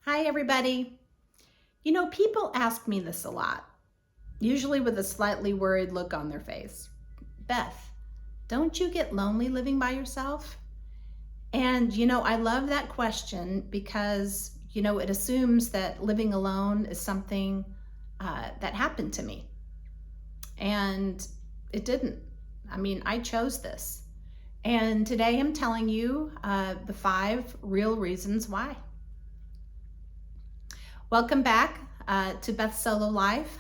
Hi, everybody. People ask me this a lot, usually with a slightly worried look on their face. Beth, don't you get lonely living by yourself? And I love that question because it assumes that living alone is something that happened to me. And it didn't. I mean, I chose this. And today I'm telling you the 5 real reasons why. Welcome back to Beth's Solo Life.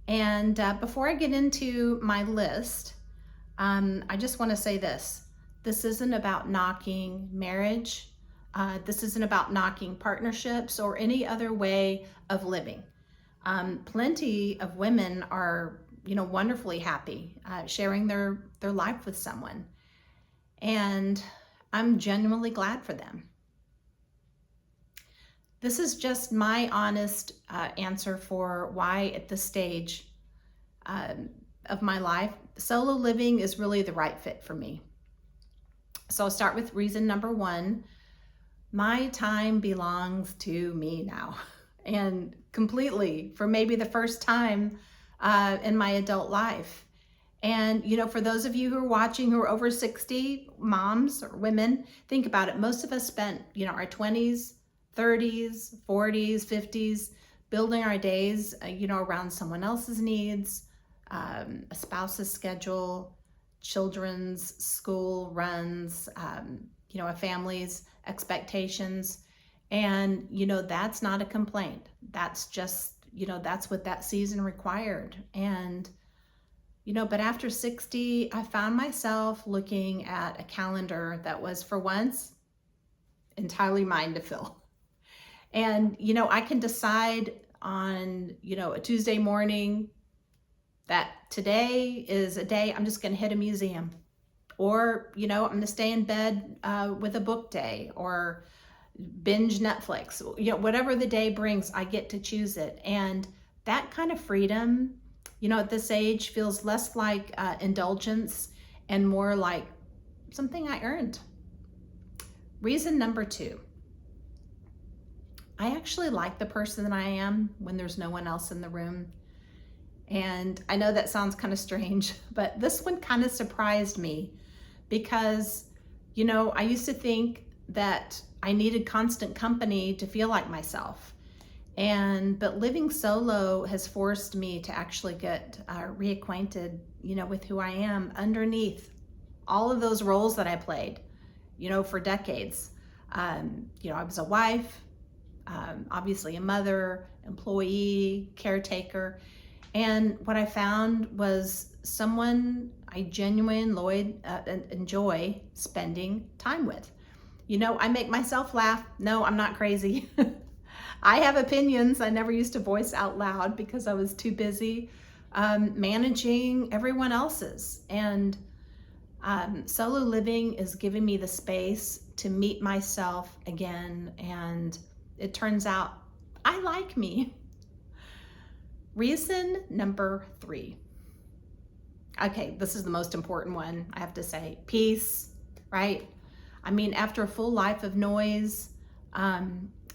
And before I get into my list, I just want to say this. This isn't about knocking marriage. This isn't about knocking partnerships or any other way of living. Plenty of women are, wonderfully happy sharing their life with someone. And I'm genuinely glad for them. This is just my honest answer for why at this stage of my life, solo living is really the right fit for me. So I'll start with reason number 1. My time belongs to me now, and completely, for maybe the first time in my adult life. And for those of you who are watching who are over 60, moms or women, think about it. Most of us spent our 20s, 30s, 40s, 50s building our days around someone else's needs, a spouse's schedule, children's school runs, a family's expectations. And that's not a complaint. That's just that's what that season required. And but after 60, I found myself looking at a calendar that was, for once, entirely mine to fill. And I can decide on a Tuesday morning that today is a day I'm just going to hit a museum, or I'm going to stay in bed with a book day, or binge Netflix. Whatever the day brings, I get to choose it. And that kind of freedom at this age feels less like indulgence and more like something I earned. Reason number 2. I actually like the person that I am when there's no one else in the room. And I know that sounds kind of strange, but this one kind of surprised me because, I used to think that I needed constant company to feel like myself. But living solo has forced me to actually get reacquainted, with who I am underneath all of those roles that I played, for decades. I was a wife, obviously a mother, employee, caretaker. And what I found was someone I genuinely enjoy spending time with. I make myself laugh. No, I'm not crazy. I have opinions I never used to voice out loud because I was too busy managing everyone else's. And solo living is giving me the space to meet myself again. And it turns out I like me. Reason number 3. Okay, this is the most important one, I have to say. Peace, right? I mean, after a full life of noise,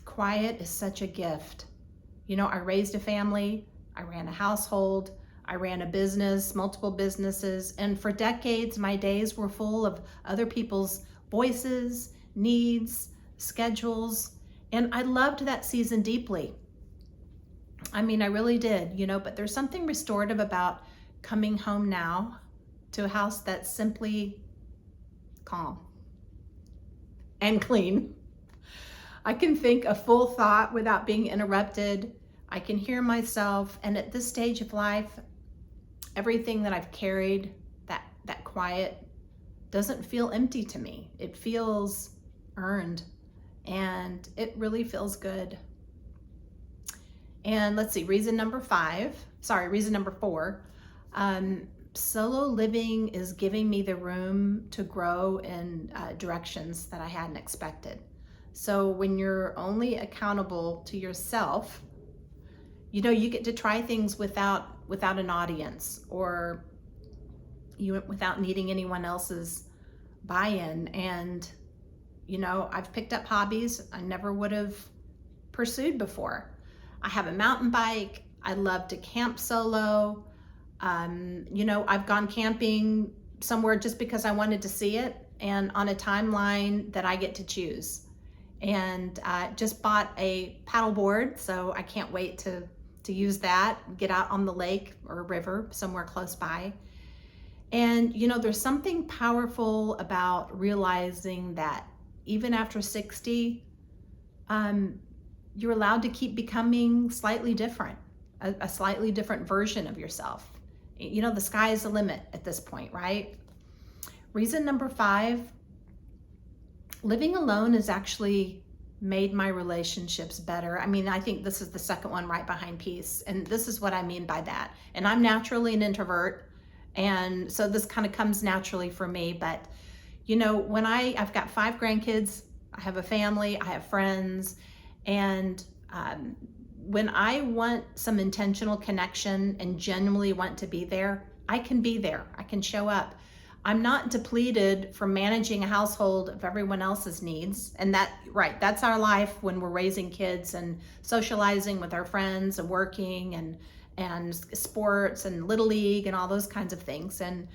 quiet is such a gift. I raised a family, I ran a household, I ran a business, multiple businesses, and for decades, my days were full of other people's voices, needs, schedules, and I loved that season deeply. I mean, I really did, but there's something restorative about coming home now to a house that's simply calm and clean. I can think a full thought without being interrupted. I can hear myself. And at this stage of life, everything that I've carried, that quiet, doesn't feel empty to me. It feels earned, and it really feels good. And let's see, reason number 4. Solo living is giving me the room to grow in directions that I hadn't expected. So when you're only accountable to yourself, you get to try things without an audience, or without needing anyone else's buy-in. And I've picked up hobbies I never would have pursued before. I have a mountain bike. I love to camp solo. You know, I've gone camping somewhere just because I wanted to see it and on a timeline that I get to choose. And just bought a paddle board, so I can't wait to use that, get out on the lake or river somewhere close by. And you know, there's something powerful about realizing that even after 60, you're allowed to keep becoming slightly different, a slightly different version of yourself. You know, the sky is the limit at this point, right? Reason number 5, living alone has actually made my relationships better. I mean, I think this is the second one right behind peace. And this is what I mean by that. And I'm naturally an introvert. And so this kind of comes naturally for me. But, you know, when I've got 5 grandkids, I have a family, I have friends. And when I want some intentional connection and genuinely want to be there, I can be there. I can show up. I'm not depleted from managing a household of everyone else's needs. And that's our life when we're raising kids and socializing with our friends and working and sports and Little League and all those kinds of things. And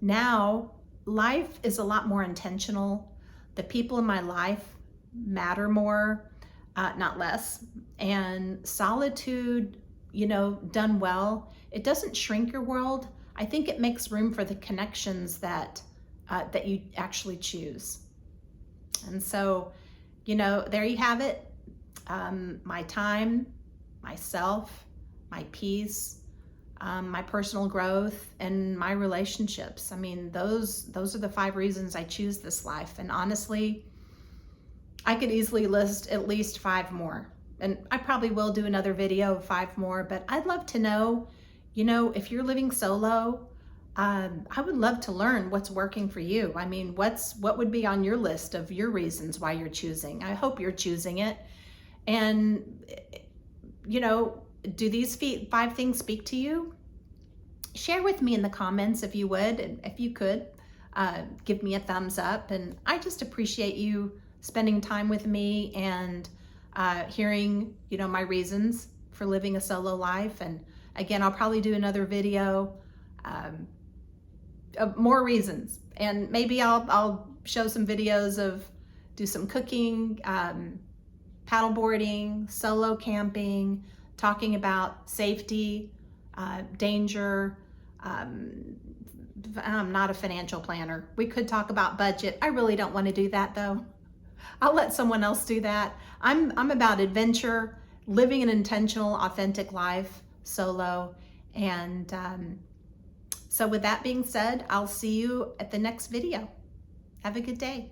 now life is a lot more intentional. The people in my life matter more, not less. And solitude, you know, done well, it doesn't shrink your world. I think it makes room for the connections that you actually choose. And so, you know, there you have it. My time, myself, my peace, my personal growth, and my relationships. I mean, those are the 5 reasons I choose this life. And honestly, I could easily list at least 5 more. And I probably will do another video of 5 more, but I'd love to know, you know, if you're living solo, I would love to learn what's working for you. I mean, what would be on your list of your reasons why you're choosing? I hope you're choosing it. And, you know, do these 5 things speak to you? Share with me in the comments if you would, and if you could, give me a thumbs up. And I just appreciate you spending time with me and hearing, you know, my reasons for living a solo life. And again, I'll probably do another video of more reasons, and maybe I'll show some videos of do some cooking, paddleboarding, solo camping, talking about safety, danger. I'm not a financial planner. We could talk about budget. I really don't want to do that though. I'll let someone else do that. I'm about adventure, living an intentional, authentic life solo. And so with that being said, I'll see you at the next video. Have a good day.